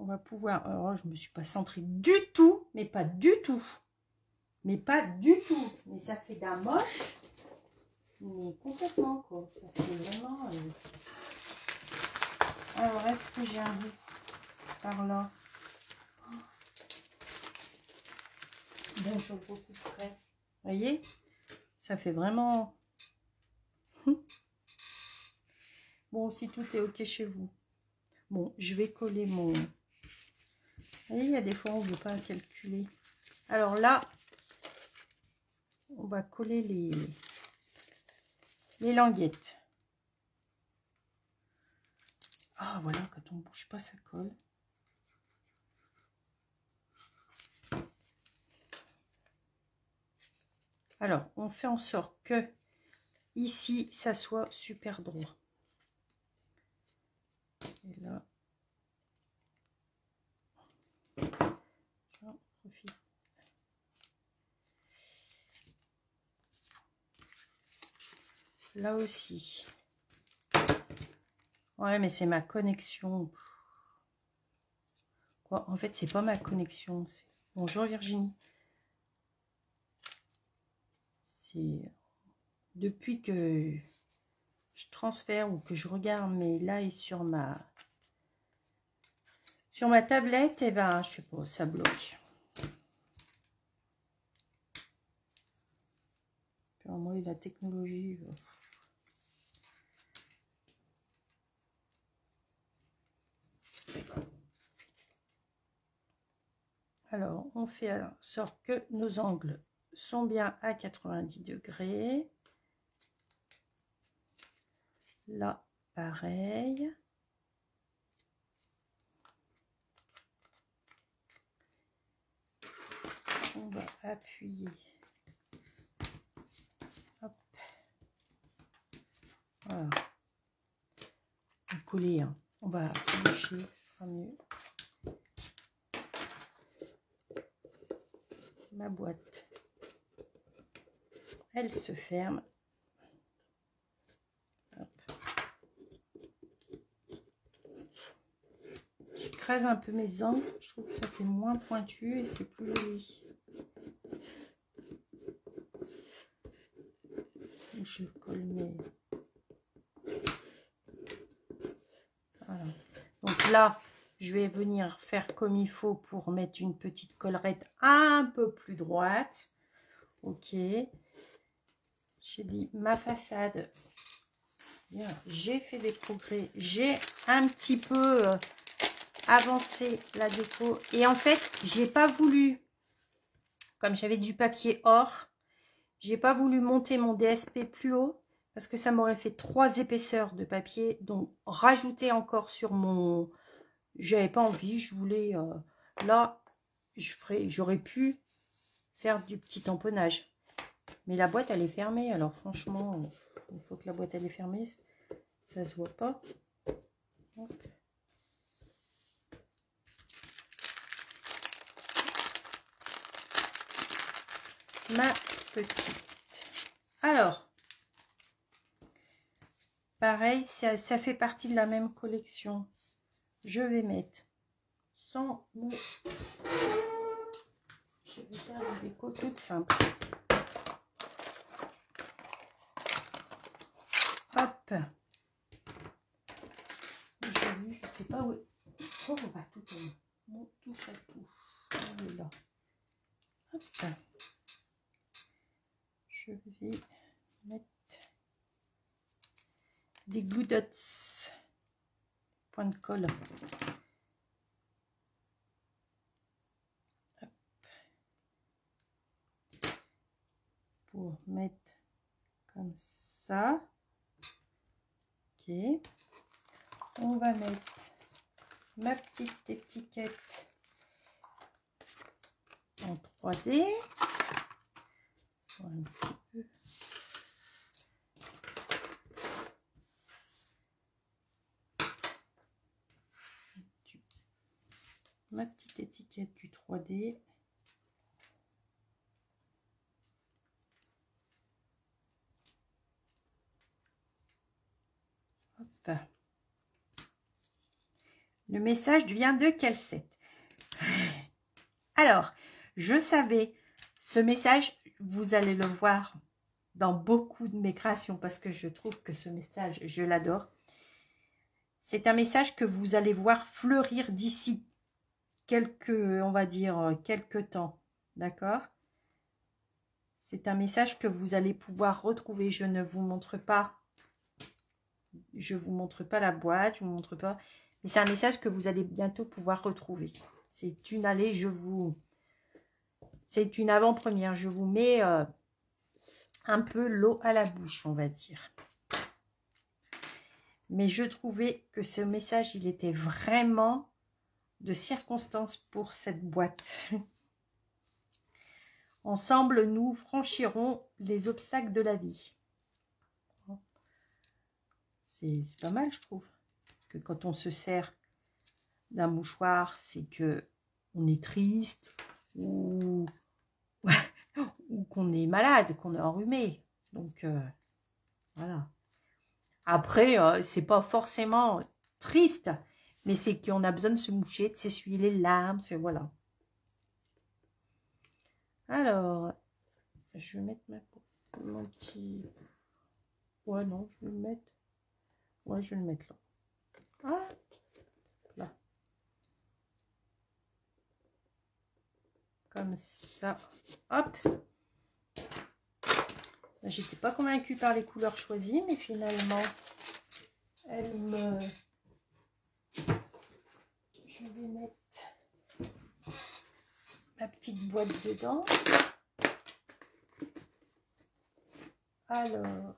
On va pouvoir... Alors, je me suis pas centrée du tout, mais pas du tout. Mais pas du tout. Mais ça fait d'un moche. Mais complètement, quoi. Ça fait vraiment... Alors, est-ce que j'ai un bout par là? Bon, je le recouperai. Vous voyez? Ça fait vraiment... Bon, si tout est OK chez vous. Bon, je vais coller mon... Vous voyez, il y a des fois, on ne veut pas calculer. Alors là, on va coller les languettes. Ah, voilà, quand on ne bouge pas, ça colle. Alors, on fait en sorte que ici, ça soit super droit. Et là, j'en profite. Là aussi. Ouais, mais c'est ma connexion. Quoi, en fait, c'est pas ma connexion. Bonjour Virginie. C'est depuis que je transfère ou que je regarde mes lives sur ma tablette, et ben je sais pas, ça bloque. Alors moi, la technologie. Alors, on fait en sorte que nos angles sont bien à 90 degrés. Là, pareil. On va appuyer. Hop. Voilà. On coller, hein. On va boucher, ce sera mieux. Ma boîte, elle se ferme. Je crase un peu mes angles, je trouve que ça fait moins pointu et c'est plus joli. Je colle mes... Voilà. Donc là, je vais venir faire comme il faut pour mettre une petite collerette un peu plus droite. Ok. J'ai dit ma façade. J'ai fait des progrès. J'ai un petit peu avancé la déco. Et en fait, j'ai pas voulu, comme j'avais du papier or, j'ai pas voulu monter mon DSP plus haut parce que ça m'aurait fait 3 épaisseurs de papier. Donc, rajouter encore sur mon... J'avais pas envie, je voulais... là, j'aurais pu faire du petit tamponnage. Mais la boîte, elle est fermée. Alors, franchement, il faut que la boîte, elle est fermée. Ça se voit pas. Hop. Ma petite. Alors, pareil, ça fait partie de la même collection. Je vais mettre sans me... Je vais faire une déco toute simple. Hop. Je sais pas où... Oh, on va tout tourner. Mon touche à touche. Elle est là. Hop. Je vais mettre des glue dots. Point de colle. Hop. Pour mettre comme ça. Ok. On va mettre ma petite étiquette en 3D. Un petit peu. Ma petite étiquette du 3D. Hop. Le message vient de Calcette. Alors, je savais, ce message, vous allez le voir dans beaucoup de mes créations parce que je trouve que ce message, je l'adore. C'est un message que vous allez voir fleurir d'ici quelques, on va dire, quelques temps. D'accord? C'est un message que vous allez pouvoir retrouver. Je ne vous montre pas. Je vous montre pas la boîte. Je vous montre pas. Mais c'est un message que vous allez bientôt pouvoir retrouver. C'est une allée, c'est une avant-première. Je vous mets un peu l'eau à la bouche, on va dire. Mais je trouvais que ce message, il était vraiment de circonstance pour cette boîte. Ensemble, nous franchirons les obstacles de la vie. C'est pas mal, je trouve. Que quand on se sert d'un mouchoir, c'est que on est triste ou qu'on est malade, qu'on est enrhumé. Donc, voilà. Après, c'est pas forcément triste, mais c'est qu'on a besoin de se moucher, de s'essuyer les larmes, voilà. Alors, je vais mettre mon petit... Ouais, non, je vais le mettre Ouais, je vais le mettre là. Ah, là. Comme ça. Hop. J'étais pas convaincue par les couleurs choisies, mais finalement, elles me... Je vais mettre ma petite boîte dedans. Alors,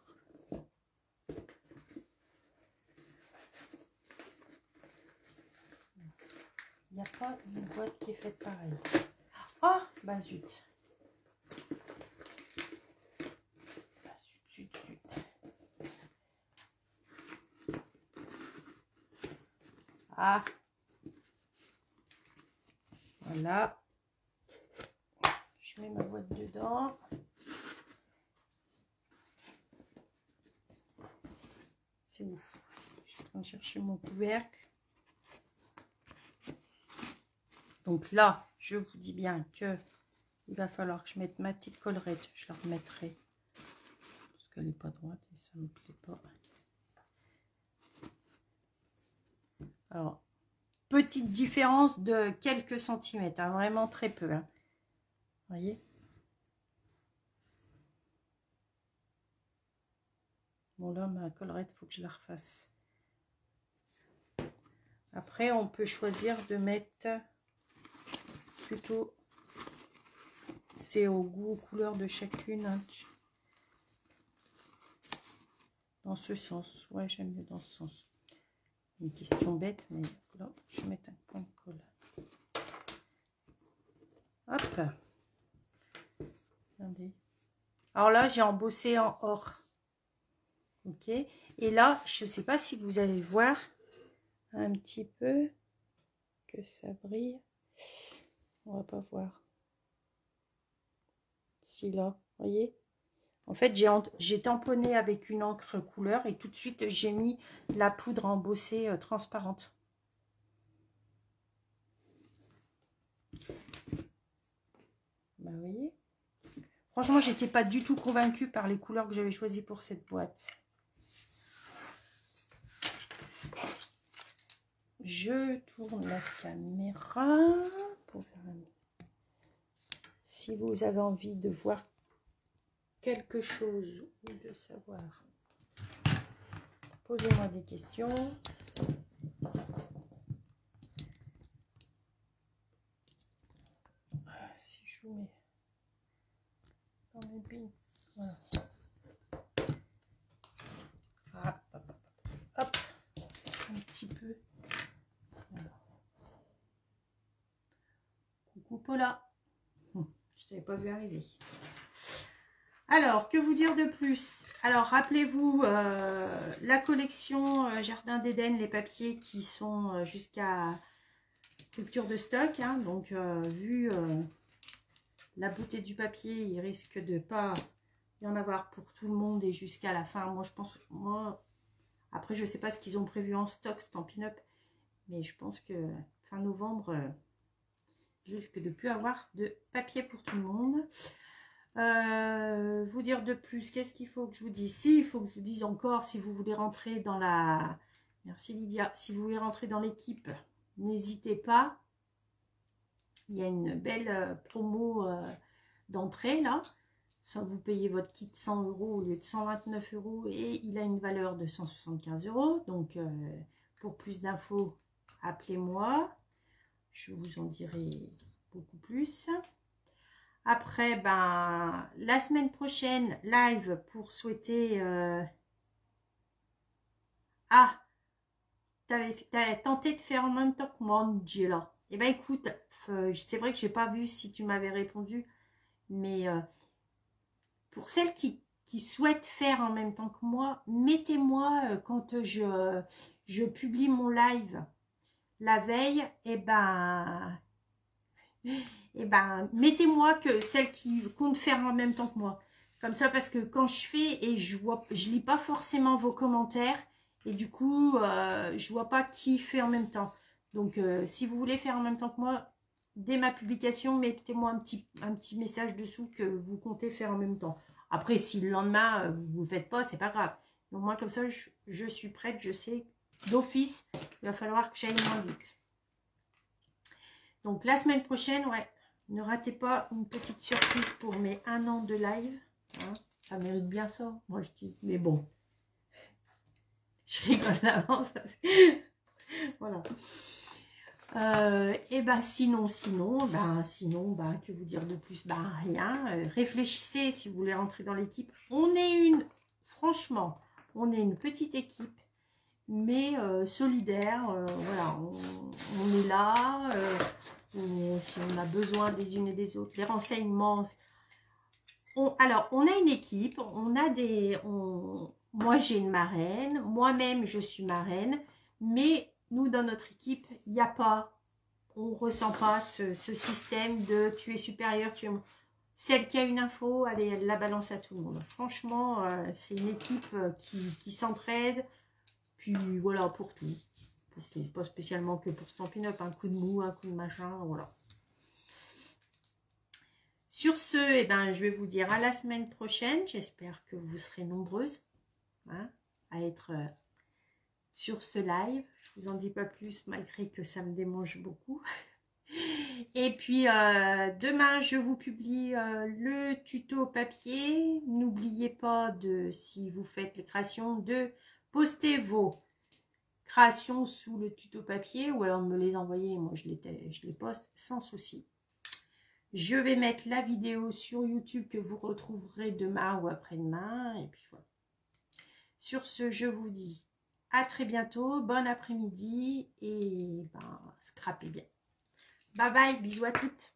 il n'y a pas une boîte qui est faite pareil. Ah, bah zut. Bah zut, zut, zut. Ah. Voilà. Je mets ma boîte dedans. C'est ouf. Je suis en train de chercher mon couvercle. Donc là, je vous dis bien que il va falloir que je mette ma petite collerette. Je la remettrai. Parce qu'elle n'est pas droite et ça ne me plaît pas. Alors, petite différence de quelques centimètres. Hein, vraiment très peu. Hein. Vous voyez? Bon là, ma collerette, il faut que je la refasse. Après, on peut choisir de mettre plutôt... C'est au goût, aux couleurs de chacune. Hein. Dans ce sens. Ouais, j'aime mieux dans ce sens. Une question bête, mais là, je vais mettre un point de colle. Hop. Regardez. Alors là, j'ai embossé en or. Ok. Et là, je ne sais pas si vous allez voir un petit peu que ça brille. On va pas voir. Si là, voyez. En fait, j'ai tamponné avec une encre couleur et tout de suite, j'ai mis la poudre embossée transparente. Bah, vous voyez. Franchement, j'étais pas du tout convaincue par les couleurs que j'avais choisies pour cette boîte. Je tourne la caméra pour faire un... Si vous avez envie de voir quelque chose ou de savoir, posez-moi des questions. Si je vous mets dans mes pins, voilà. Hop, un petit peu. Voilà. Coucou Paula. Je t'avais pas vu arriver. Alors, que vous dire de plus? Alors, rappelez-vous la collection Jardin d'Éden, les papiers qui sont jusqu'à rupture de stock. Hein, donc, vu la beauté du papier, il risque de pas y en avoir pour tout le monde et jusqu'à la fin. Moi, je pense, après, je sais pas ce qu'ils ont prévu en stock, Stampin' Up, mais je pense que fin novembre, je risque de plus avoir de papier pour tout le monde. Vous dire de plus, qu'est-ce qu'il faut que je vous dise? Si, il faut que je vous dise encore, si vous voulez rentrer dans la... Merci Lydia. Si vous voulez rentrer dans l'équipe, n'hésitez pas. Il y a une belle promo d'entrée là. Ça, vous payez votre kit 100 € au lieu de 129 € et il a une valeur de 175 €. Donc, pour plus d'infos, appelez-moi. Je vous en dirai beaucoup plus. Après, ben, la semaine prochaine, live pour souhaiter... Ah, t'as tenté de faire en même temps que moi, Angela. Eh ben, écoute, c'est vrai que j'ai pas vu si tu m'avais répondu, mais pour celles qui souhaitent faire en même temps que moi, mettez-moi quand je publie mon live la veille, eh ben, mettez-moi que celles qui comptent faire en même temps que moi. Comme ça, parce que quand je fais et je lis pas forcément vos commentaires et du coup, je vois pas qui fait en même temps. Donc, si vous voulez faire en même temps que moi, dès ma publication, mettez-moi un petit message dessous que vous comptez faire en même temps. Après, si le lendemain, vous ne le faites pas, c'est pas grave. Donc moi, comme ça, je suis prête. Je sais d'office, il va falloir que j'aille moins vite. Donc la semaine prochaine, ouais, ne ratez pas une petite surprise pour mes 1 an de live. Hein, ça mérite bien ça, moi je dis. Mais bon, je rigole d'avance. Voilà. Et ben sinon, que vous dire de plus? Ben rien. Réfléchissez si vous voulez rentrer dans l'équipe. Franchement, on est une petite équipe, mais solidaire. Voilà, on est là. Si on a besoin des unes et des autres, les renseignements. Alors, on a une équipe, moi j'ai une marraine, moi-même je suis marraine, mais nous dans notre équipe, il n'y a pas, on ne ressent pas ce système de tu es supérieur, tu es... Celle qui a une info, allez, elle la balance à tout le monde. Franchement, c'est une équipe qui s'entraide, puis voilà, pour tout. Pour tout, pas spécialement que pour Stampin' Up, un coup de mou, un coup de machin, voilà. Sur ce, eh ben, je vais vous dire à la semaine prochaine. J'espère que vous serez nombreuses, hein, à être sur ce live. Je vous en dis pas plus, malgré que ça me démange beaucoup. Et puis, demain, je vous publie le tuto papier. N'oubliez pas, si vous faites les créations, de poster vos créations sous le tuto papier ou alors me les envoyer. Moi, je les poste sans souci. Je vais mettre la vidéo sur YouTube que vous retrouverez demain ou après-demain. Et puis voilà. Sur ce, je vous dis à très bientôt. Bon après-midi et ben, scrapez bien. Bye bye, bisous à toutes.